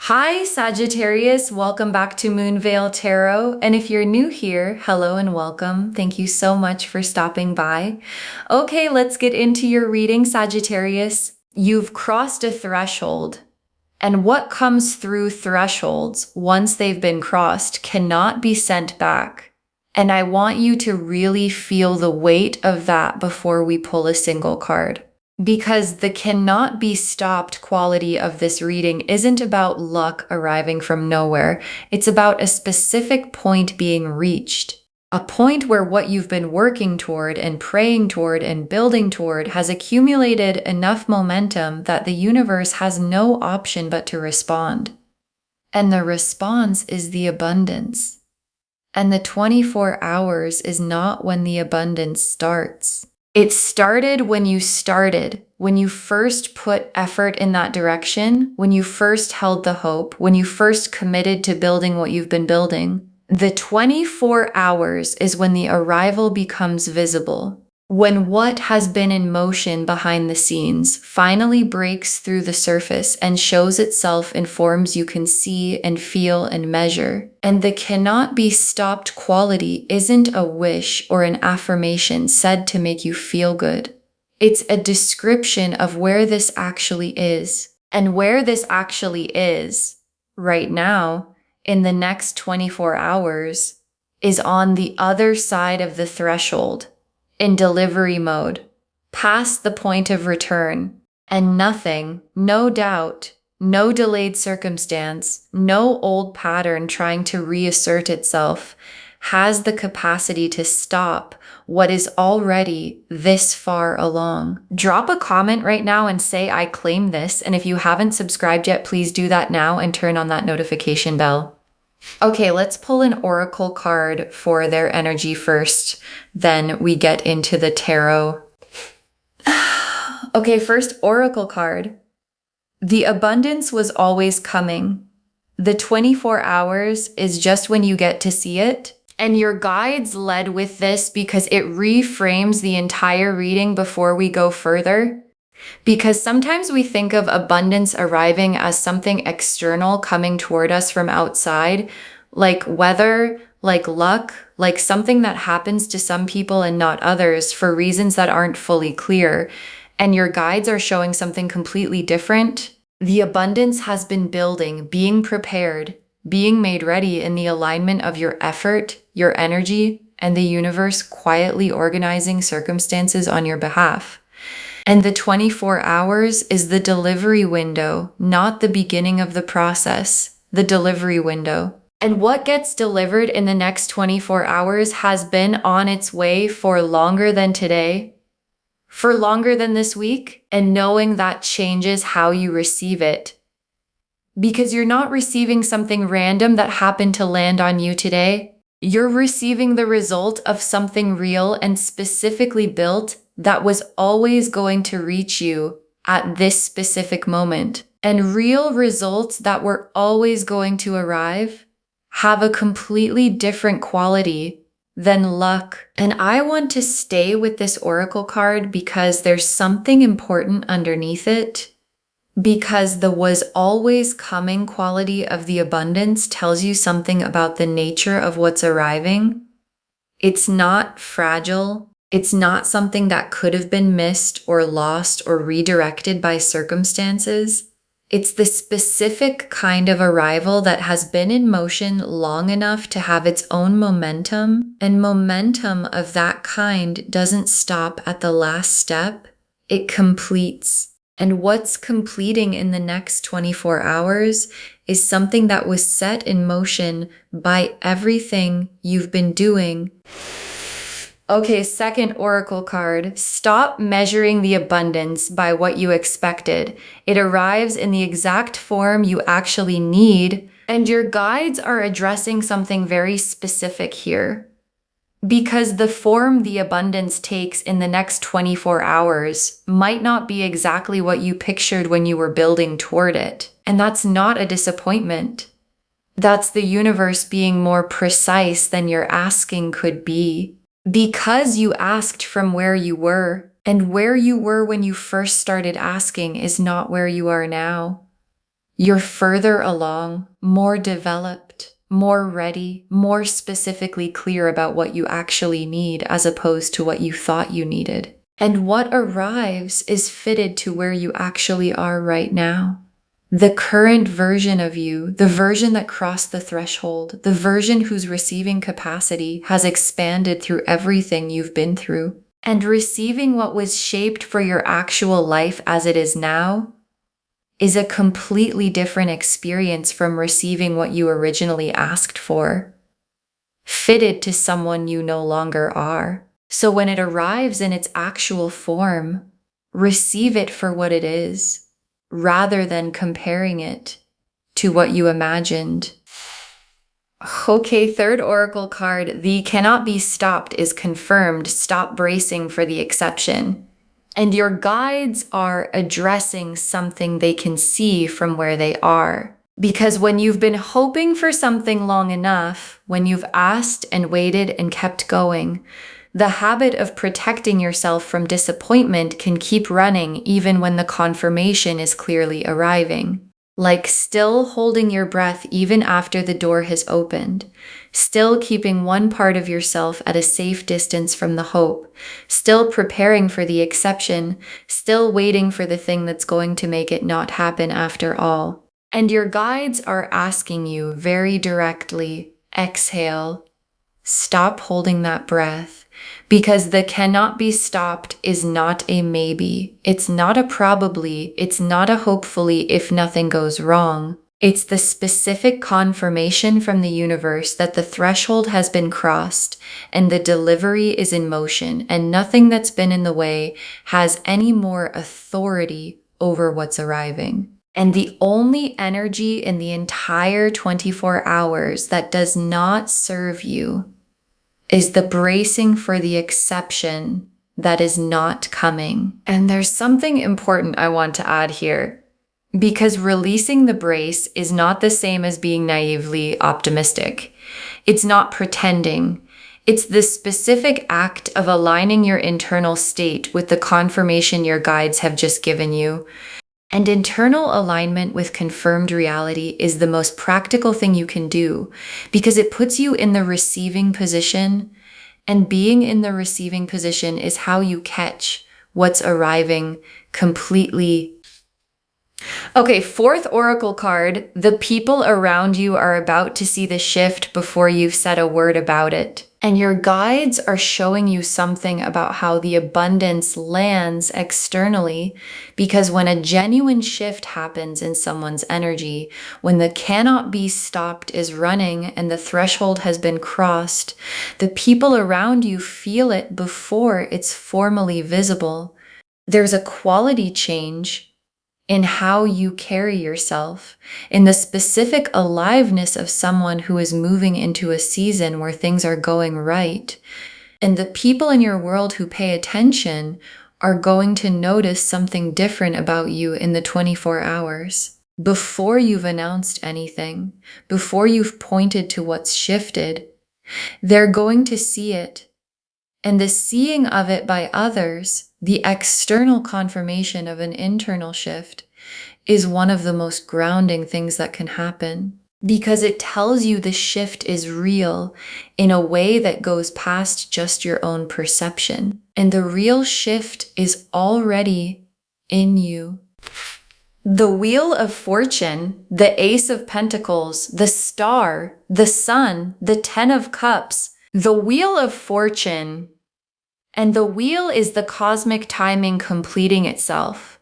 Hi, Sagittarius. Welcome back to Moonveil Tarot. And if you're new here, hello and welcome. Thank you so much for stopping by. Okay, let's get into your reading, Sagittarius. You've crossed a threshold. And what comes through thresholds, once they've been crossed, cannot be sent back. And I want you to really feel the weight of that before we pull a single card. Because the cannot be stopped quality of this reading isn't about luck arriving from nowhere. It's about a specific point being reached. A point where what you've been working toward and praying toward and building toward has accumulated enough momentum that the universe has no option but to respond. And the response is the abundance. And the 24 hours is not when the abundance starts. It started when you first put effort in that direction, when you first held the hope, when you first committed to building what you've been building. The 24 hours is when the arrival becomes visible, when what has been in motion behind the scenes finally breaks through the surface and shows itself in forms you can see and feel and measure. And the cannot be stopped quality isn't a wish or an affirmation said to make you feel good. It's a description of where this actually is. And where this actually is, right now, in the next 24 hours, is on the other side of the threshold. In delivery mode, past the point of return, and nothing, no doubt, no delayed circumstance, no old pattern trying to reassert itself has the capacity to stop what is already this far along. Drop a comment right now and say, I claim this. And if you haven't subscribed yet, please do that now and turn on that notification bell. Okay, let's pull an oracle card for their energy first, then we get into the tarot. Okay, first oracle card. The abundance was always coming. The 24 hours is just when you get to see it. And your guides led with this because it reframes the entire reading before we go further. Because sometimes we think of abundance arriving as something external coming toward us from outside, like weather, like luck, like something that happens to some people and not others for reasons that aren't fully clear. And your guides are showing something completely different. The abundance has been building, being prepared, being made ready in the alignment of your effort, your energy, and the universe quietly organizing circumstances on your behalf. And the 24 hours is the delivery window, not the beginning of the process, the delivery window. And what gets delivered in the next 24 hours has been on its way for longer than today, for longer than this week, and knowing that changes how you receive it. Because you're not receiving something random that happened to land on you today. You're receiving the result of something real and specifically built that was always going to reach you at this specific moment. And real results that were always going to arrive have a completely different quality than luck. And I want to stay with this oracle card because there's something important underneath it. Because the was always coming quality of the abundance tells you something about the nature of what's arriving. It's not fragile. It's not something that could have been missed or lost or redirected by circumstances. It's the specific kind of arrival that has been in motion long enough to have its own momentum, and momentum of that kind doesn't stop at the last step. It completes. And what's completing in the next 24 hours is something that was set in motion by everything you've been doing. Okay, second oracle card. Stop measuring the abundance by what you expected. It arrives in the exact form you actually need, and your guides are addressing something very specific here. Because the form the abundance takes in the next 24 hours might not be exactly what you pictured when you were building toward it. And that's not a disappointment. That's the universe being more precise than your asking could be. Because you asked from where you were, and where you were when you first started asking is not where you are now. You're further along, more developed, more ready, more specifically clear about what you actually need as opposed to what you thought you needed. And what arrives is fitted to where you actually are right now. The current version of you, the version that crossed the threshold, the version whose receiving capacity has expanded through everything you've been through, and receiving what was shaped for your actual life as it is now, is a completely different experience from receiving what you originally asked for, fitted to someone you no longer are. So when it arrives in its actual form, receive it for what it is, rather than comparing it to what you imagined. Okay, third oracle card, the cannot be stopped is confirmed. Stop bracing for the exception. And your guides are addressing something they can see from where they are. Because when you've been hoping for something long enough, when you've asked and waited and kept going, the habit of protecting yourself from disappointment can keep running even when the confirmation is clearly arriving. Like still holding your breath even after the door has opened, still keeping one part of yourself at a safe distance from the hope, still preparing for the exception, still waiting for the thing that's going to make it not happen after all. And your guides are asking you very directly, exhale, stop holding that breath. Because the cannot be stopped is not a maybe. It's not a probably. It's not a hopefully if nothing goes wrong. It's the specific confirmation from the universe that the threshold has been crossed and the delivery is in motion, and nothing that's been in the way has any more authority over what's arriving. And the only energy in the entire 24 hours that does not serve you is the bracing for the exception that is not coming. And there's something important I want to add here, because releasing the brace is not the same as being naively optimistic. It's not pretending. It's the specific act of aligning your internal state with the confirmation your guides have just given you. And internal alignment with confirmed reality is the most practical thing you can do because it puts you in the receiving position, and being in the receiving position is how you catch what's arriving completely. Okay, fourth oracle card, the people around you are about to see the shift before you've said a word about it. And your guides are showing you something about how the abundance lands externally, because when a genuine shift happens in someone's energy, when the cannot be stopped is running and the threshold has been crossed, the people around you feel it before it's formally visible. There's a quality change in how you carry yourself, in the specific aliveness of someone who is moving into a season where things are going right. And the people in your world who pay attention are going to notice something different about you in the 24 hours. Before you've announced anything, before you've pointed to what's shifted, they're going to see it. And the seeing of it by others, the external confirmation of an internal shift, is one of the most grounding things that can happen, because it tells you the shift is real in a way that goes past just your own perception. And the real shift is already in you. The Wheel of Fortune, the Ace of Pentacles, the Star, the Sun, the Ten of Cups, the Wheel of Fortune. And the wheel is the cosmic timing completing itself.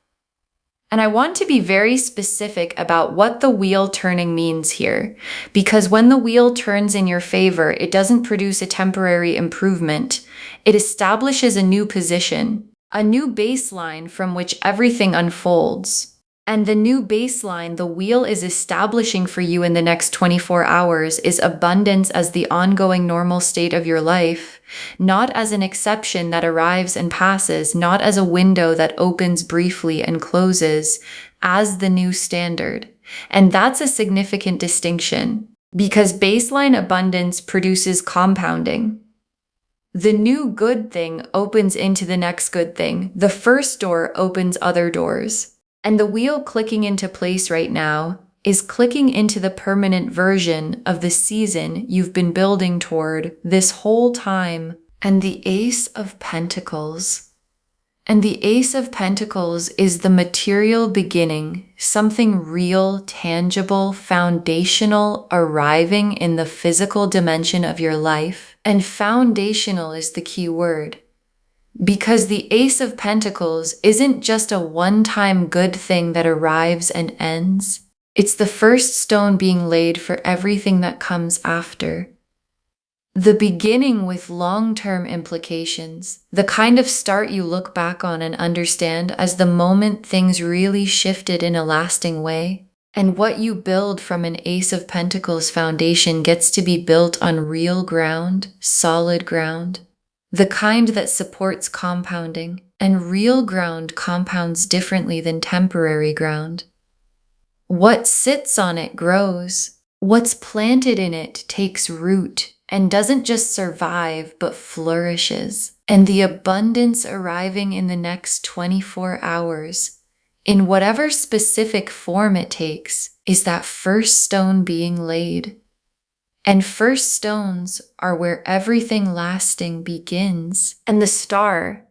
And I want to be very specific about what the wheel turning means here, because when the wheel turns in your favor, it doesn't produce a temporary improvement. It establishes a new position, a new baseline from which everything unfolds. And the new baseline the wheel is establishing for you in the next 24 hours is abundance as the ongoing normal state of your life, not as an exception that arrives and passes, not as a window that opens briefly and closes, as the new standard. And that's a significant distinction, because baseline abundance produces compounding. The new good thing opens into the next good thing. The first door opens other doors. And the wheel clicking into place right now is clicking into the permanent version of the season you've been building toward this whole time. And the Ace of Pentacles. And the Ace of Pentacles is the material beginning, something real, tangible, foundational, arriving in the physical dimension of your life. And foundational is the key word. Because the Ace of Pentacles isn't just a one-time good thing that arrives and ends. It's the first stone being laid for everything that comes after. The beginning with long-term implications, the kind of start you look back on and understand as the moment things really shifted in a lasting way. And what you build from an Ace of Pentacles foundation gets to be built on real ground, solid ground. The kind that supports compounding, and real ground compounds differently than temporary ground. What sits on it grows. What's planted in it takes root and doesn't just survive but flourishes. And the abundance arriving in the next 24 hours, in whatever specific form it takes, is that first stone being laid. And first stones are where everything lasting begins. And the star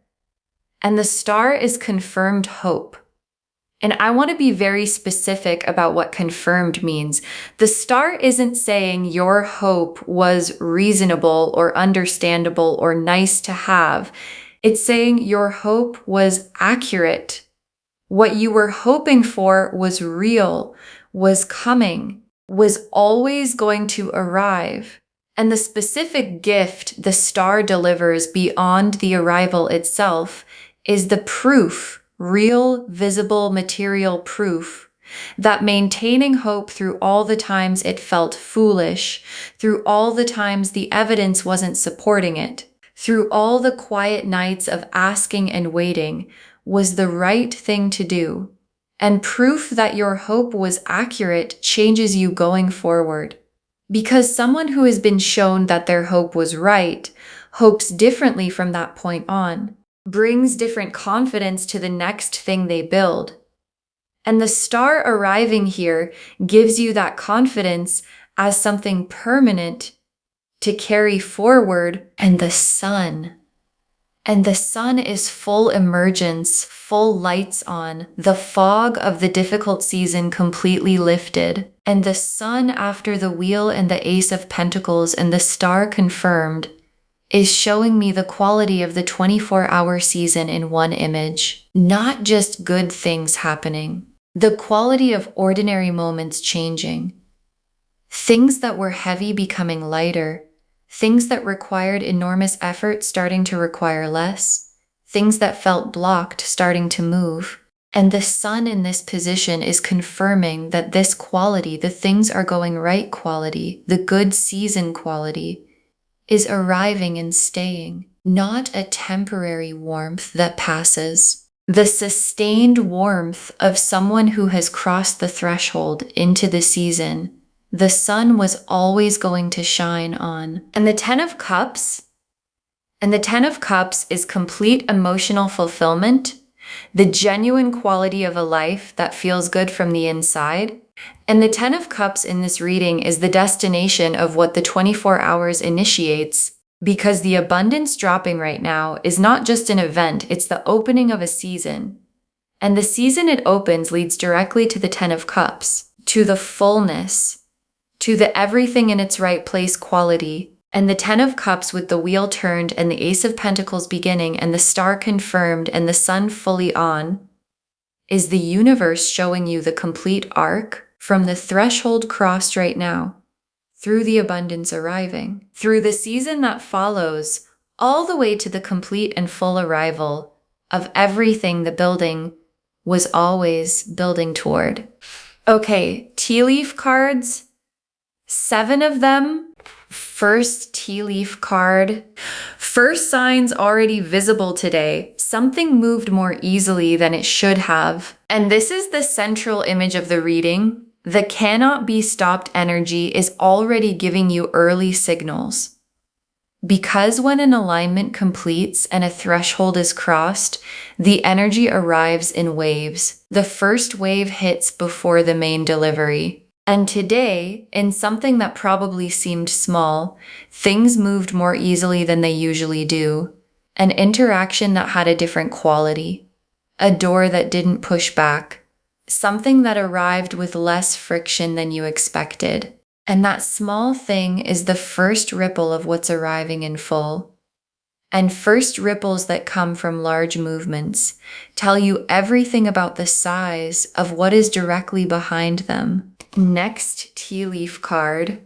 is confirmed hope. And I want to be very specific about what confirmed means. The star isn't saying your hope was reasonable or understandable or nice to have. It's saying your hope was accurate. What you were hoping for was real, was coming, was always going to arrive. And the specific gift the star delivers beyond the arrival itself is the proof, real, visible, material proof, that maintaining hope through all the times it felt foolish, through all the times the evidence wasn't supporting it, through all the quiet nights of asking and waiting, was the right thing to do. And proof that your hope was accurate changes you going forward. Because someone who has been shown that their hope was right hopes differently from that point on, brings different confidence to the next thing they build. And the star arriving here gives you that confidence as something permanent to carry forward. And the sun is full emergence, full lights on, the fog of the difficult season completely lifted. And the sun after the wheel and the Ace of Pentacles and the star confirmed is showing me the quality of the 24-hour season in one image. Not just good things happening, the quality of ordinary moments changing. Things that were heavy becoming lighter. Things that required enormous effort starting to require less. Things that felt blocked starting to move. And the sun in this position is confirming that this quality, the things are going right quality, the good season quality, is arriving and staying. Not a temporary warmth that passes. The sustained warmth of someone who has crossed the threshold into the season. The sun was always going to shine on. And the Ten of Cups is complete emotional fulfillment, the genuine quality of a life that feels good from the inside. And the Ten of Cups in this reading is the destination of what the 24 hours initiates, because the abundance dropping right now is not just an event, it's the opening of a season. And the season it opens leads directly to the Ten of Cups, to the fullness, to the everything in its right place quality. And the Ten of Cups with the wheel turned and the Ace of Pentacles beginning and the star confirmed and the sun fully on is the universe showing you the complete arc from the threshold crossed right now, through the abundance arriving, through the season that follows, all the way to the complete and full arrival of everything the building was always building toward. Okay, tea leaf cards, 7 of them. First tea leaf card. First signs already visible today. Something moved more easily than it should have. And this is the central image of the reading. The cannot be stopped energy is already giving you early signals. Because when an alignment completes and a threshold is crossed, the energy arrives in waves. The first wave hits before the main delivery. And today, in something that probably seemed small, things moved more easily than they usually do. An interaction that had a different quality. A door that didn't push back. Something that arrived with less friction than you expected. And that small thing is the first ripple of what's arriving in full. And first ripples that come from large movements tell you everything about the size of what is directly behind them. Next tea leaf card.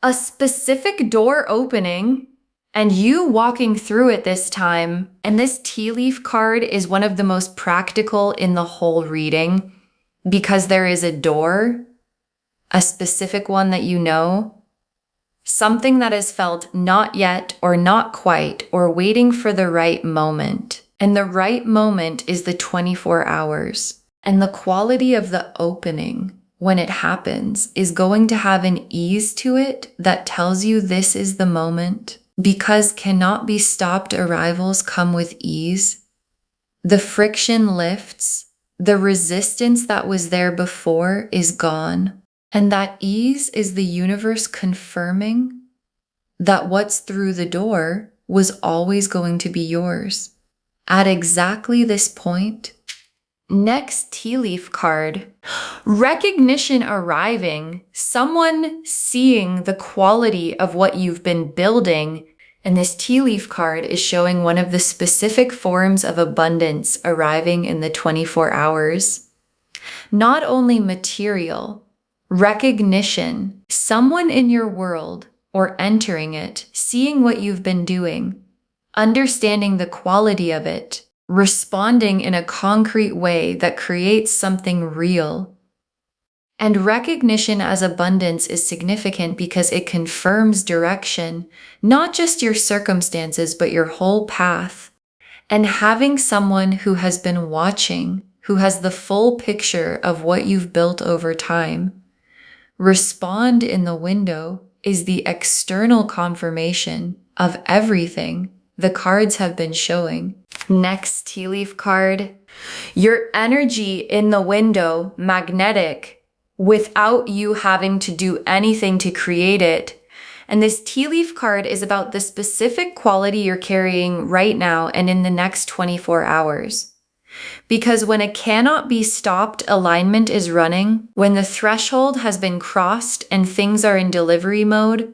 A specific door opening and you walking through it this time. And this tea leaf card is one of the most practical in the whole reading because there is a door, a specific one that you know. Something that is felt not yet or not quite or waiting for the right moment. And the right moment is the 24 hours. And the quality of the opening when it happens is going to have an ease to it that tells you this is the moment. Because cannot be stopped arrivals come with ease. The friction lifts. The resistance that was there before is gone. And that ease is the universe confirming that what's through the door was always going to be yours. At exactly this point. Next tea leaf card. Recognition arriving. Someone seeing the quality of what you've been building. And this tea leaf card is showing one of the specific forms of abundance arriving in the 24 hours. Not only material, recognition, someone in your world or entering it, seeing what you've been doing, understanding the quality of it, responding in a concrete way that creates something real. And recognition as abundance is significant because it confirms direction, not just your circumstances, but your whole path. And having someone who has been watching, who has the full picture of what you've built over time, respond in the window is the external confirmation of everything the cards have been showing. Next tea leaf card. Your energy in the window, magnetic, without you having to do anything to create it. And this tea leaf card is about the specific quality you're carrying right now and in the next 24 hours. Because when a cannot be stopped alignment is running, when the threshold has been crossed and things are in delivery mode,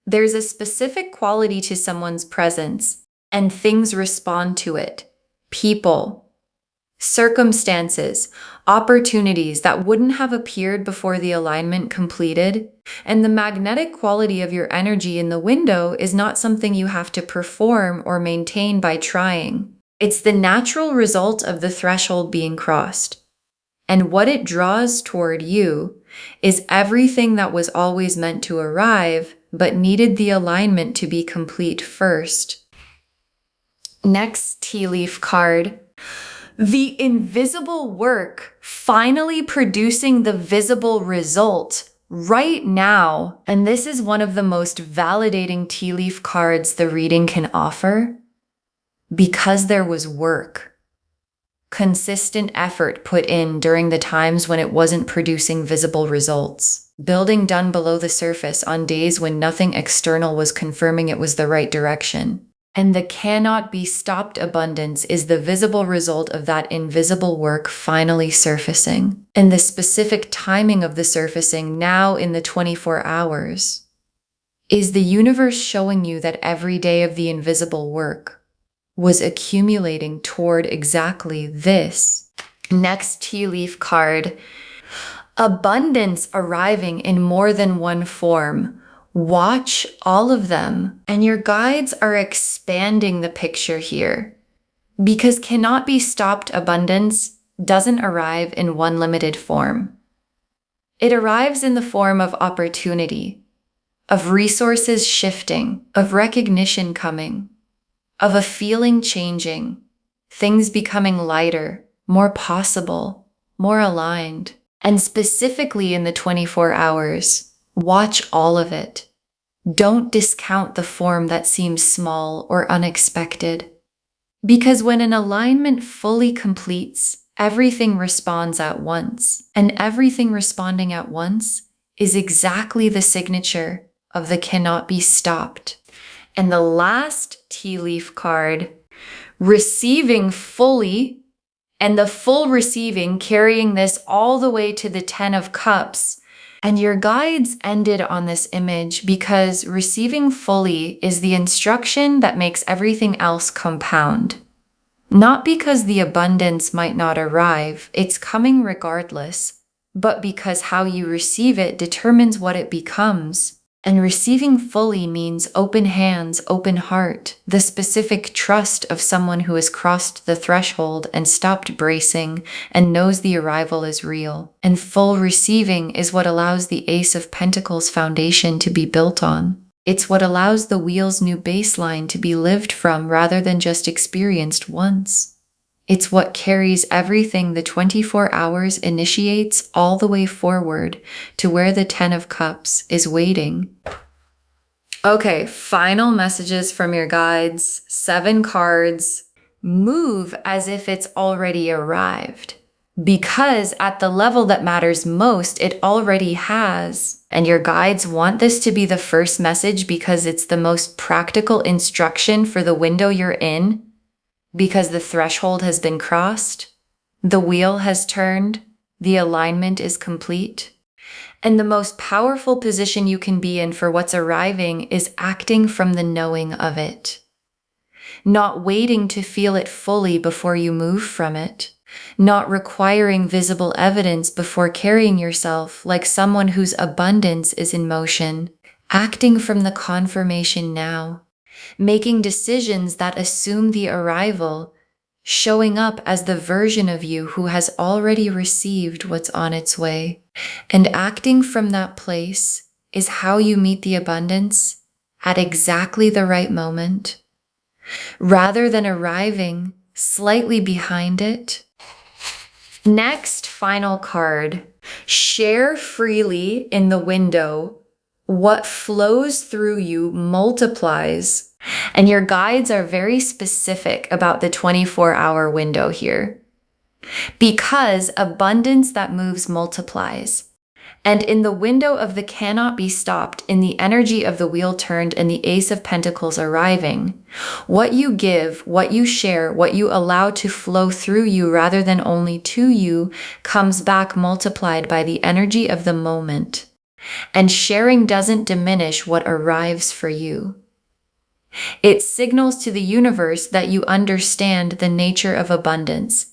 there's a specific quality to someone's presence and things respond to it. People, circumstances, opportunities that wouldn't have appeared before the alignment completed. And the magnetic quality of your energy in the window is not something you have to perform or maintain by trying. It's the natural result of the threshold being crossed. And what it draws toward you is everything that was always meant to arrive, but needed the alignment to be complete first. Next tea leaf card. The invisible work finally producing the visible result right now. And this is one of the most validating tea leaf cards the reading can offer. Because there was work, consistent effort put in during the times when it wasn't producing visible results, building done below the surface on days when nothing external was confirming it was the right direction. And the cannot be stopped abundance is the visible result of that invisible work finally surfacing. And the specific timing of the surfacing now in the 24 hours is the universe showing you that every day of the invisible work was accumulating toward exactly this. Next tea leaf card. Abundance arriving in more than one form. Watch all of them, and your guides are expanding the picture here. Because cannot be stopped abundance doesn't arrive in one limited form. It arrives in the form of opportunity, of resources shifting, of recognition coming, of a feeling changing, things becoming lighter, more possible, more aligned. And specifically in the 24 hours, watch all of it. Don't discount the form that seems small or unexpected. Because when an alignment fully completes, everything responds at once. And everything responding at once is exactly the signature of the cannot be stopped. And the last tea leaf card, receiving fully, and the full receiving, carrying this all the way to the 10 of Cups. And your guides ended on this image because receiving fully is the instruction that makes everything else compound. Not because the abundance might not arrive, it's coming regardless, but because how you receive it determines what it becomes. And receiving fully means open hands, open heart, the specific trust of someone who has crossed the threshold and stopped bracing and knows the arrival is real. And full receiving is what allows the Ace of Pentacles foundation to be built on. It's what allows the wheel's new baseline to be lived from rather than just experienced once. It's what carries everything the 24 hours initiates all the way forward to where the 10 of Cups is waiting. Okay, final messages from your guides. 7 cards. Move as if it's already arrived. Because at the level that matters most, it already has. And your guides want this to be the first message because it's the most practical instruction for the window you're in. Because the threshold has been crossed, the wheel has turned, the alignment is complete. And the most powerful position you can be in for what's arriving is acting from the knowing of it. Not waiting to feel it fully before you move from it. Not requiring visible evidence before carrying yourself like someone whose abundance is in motion. Acting from the confirmation now. Making decisions that assume the arrival, showing up as the version of you who has already received what's on its way. And acting from that place is how you meet the abundance at exactly the right moment, rather than arriving slightly behind it. Next, final card. Share freely in the window. What flows through you multiplies. And your guides are very specific about the 24-hour window here. Because abundance that moves multiplies. And in the window of the cannot be stopped, in the energy of the wheel turned and the Ace of Pentacles arriving, what you give, what you share, what you allow to flow through you rather than only to you, comes back multiplied by the energy of the moment. And sharing doesn't diminish what arrives for you. It signals to the universe that you understand the nature of abundance,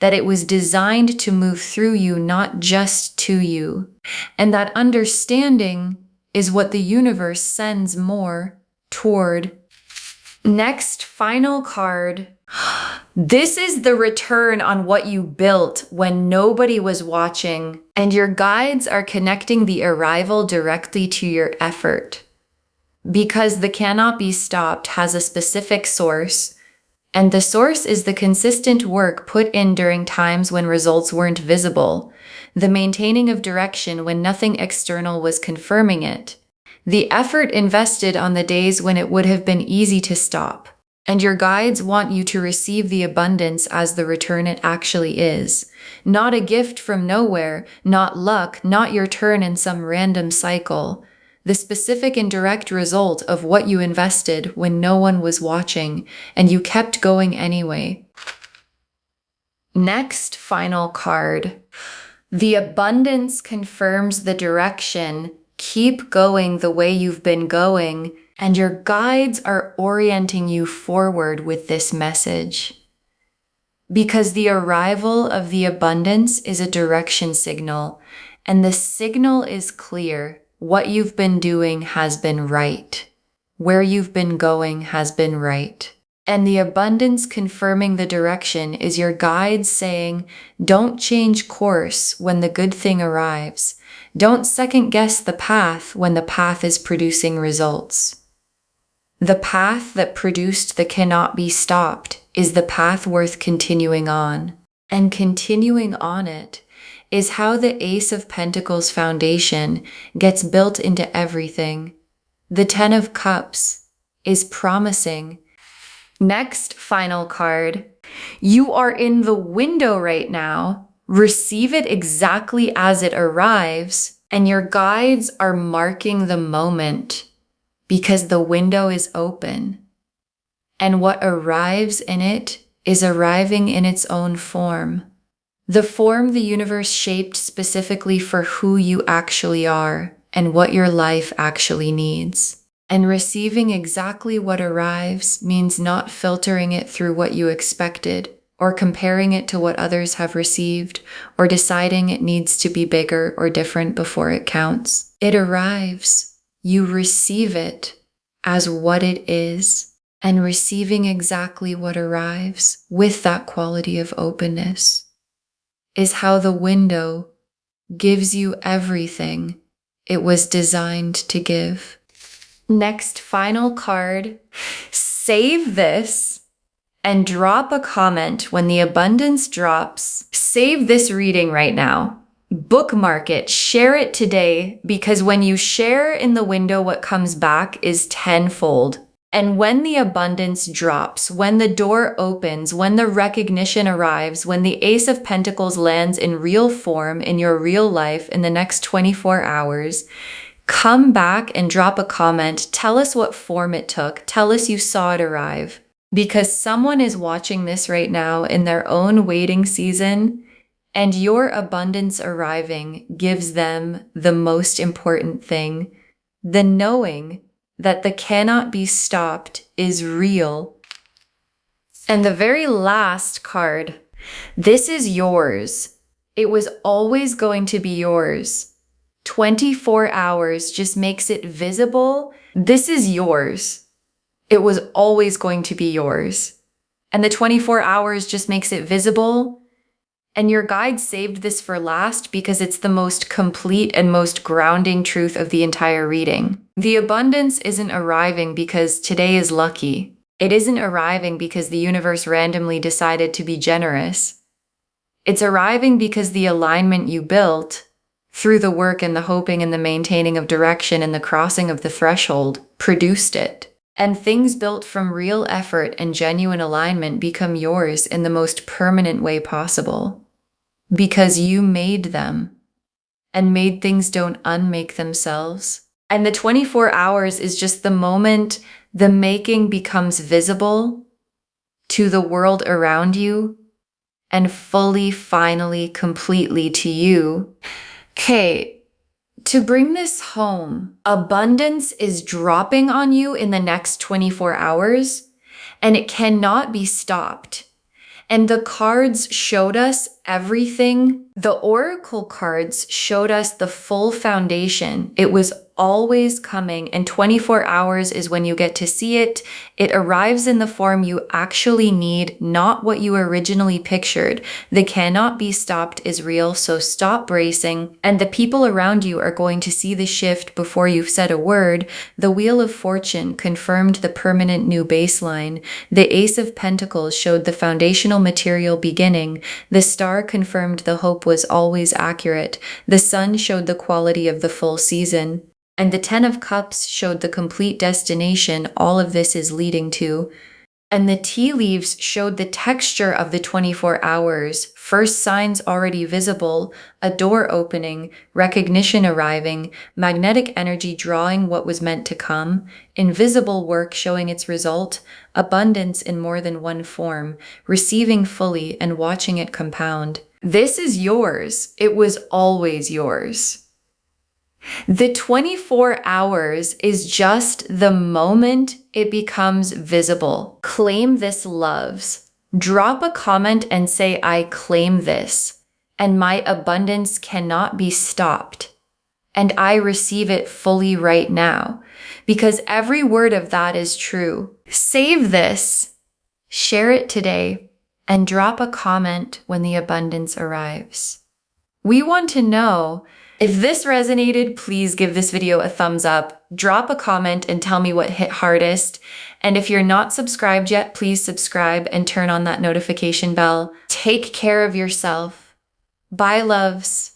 that it was designed to move through you, not just to you. And that understanding is what the universe sends more toward. Next, final card. This is the return on what you built when nobody was watching, and your guides are connecting the arrival directly to your effort. Because the cannot be stopped has a specific source, and the source is the consistent work put in during times when results weren't visible, the maintaining of direction when nothing external was confirming it, the effort invested on the days when it would have been easy to stop. And your guides want you to receive the abundance as the return it actually is. Not a gift from nowhere, not luck, not your turn in some random cycle. The specific and direct result of what you invested when no one was watching, and you kept going anyway. Next, final card. The abundance confirms the direction. Keep going the way you've been going, and your guides are orienting you forward with this message. Because the arrival of the abundance is a direction signal, and the signal is clear. What you've been doing has been right. Where you've been going has been right. And the abundance confirming the direction is your guides saying, don't change course when the good thing arrives. Don't second guess the path when the path is producing results. The path that produced the cannot be stopped is the path worth continuing on. And continuing on it is how the Ace of Pentacles foundation gets built into everything. The 10 of Cups is promising. Next, final card. You are in the window right now. Receive it exactly as it arrives, and your guides are marking the moment because the window is open. And what arrives in it is arriving in its own form. The form the universe shaped specifically for who you actually are and what your life actually needs. And receiving exactly what arrives means not filtering it through what you expected, or comparing it to what others have received, or deciding it needs to be bigger or different before it counts. It arrives. You receive it as what it is. And receiving exactly what arrives with that quality of openness is how the window gives you everything it was designed to give. Next, final card. Save this and drop a comment when the abundance drops. Save this reading right now. Bookmark it, share it today, because when you share in the window, what comes back is tenfold. And when the abundance drops, when the door opens, when the recognition arrives, when the Ace of Pentacles lands in real form in your real life in the next 24 hours, come back and drop a comment. Tell us what form it took. Tell us you saw it arrive. Because someone is watching this right now in their own waiting season, and your abundance arriving gives them the most important thing, the knowing that the cannot be stopped is real. And the very last card, this is yours. It was always going to be yours. 24 hours just makes it visible. This is yours. It was always going to be yours. And the 24 hours just makes it visible. And your guide saved this for last because it's the most complete and most grounding truth of the entire reading. The abundance isn't arriving because today is lucky. It isn't arriving because the universe randomly decided to be generous. It's arriving because the alignment you built through the work and the hoping and the maintaining of direction and the crossing of the threshold produced it. And things built from real effort and genuine alignment become yours in the most permanent way possible. Because you made them, and made things don't unmake themselves. And the 24 hours is just the moment the making becomes visible to the world around you and fully, finally, completely to you. Okay, to bring this home, abundance is dropping on you in the next 24 hours, and it cannot be stopped. And the cards showed us everything. The oracle cards showed us the full foundation. It was always coming, and 24 hours is when you get to see it. It arrives in the form you actually need, not what you originally pictured. The cannot be stopped is real, so stop bracing. And the people around you are going to see the shift before you've said a word. The Wheel of Fortune confirmed the permanent new baseline. The Ace of Pentacles showed the foundational material beginning. The Star confirmed the hope was always accurate. The Sun showed the quality of the full season. And the Ten of Cups showed the complete destination all of this is leading to. And the tea leaves showed the texture of the 24 hours, first signs already visible, a door opening, recognition arriving, magnetic energy drawing what was meant to come, invisible work showing its result, abundance in more than one form, receiving fully and watching it compound. This is yours. It was always yours. The 24 hours is just the moment it becomes visible. Claim this, loves. Drop a comment and say, I claim this, and my abundance cannot be stopped. And I receive it fully right now, because every word of that is true. Save this, share it today, and drop a comment when the abundance arrives. We want to know. If this resonated, please give this video a thumbs up, drop a comment and tell me what hit hardest. And if you're not subscribed yet, please subscribe and turn on that notification bell. Take care of yourself. Bye, loves.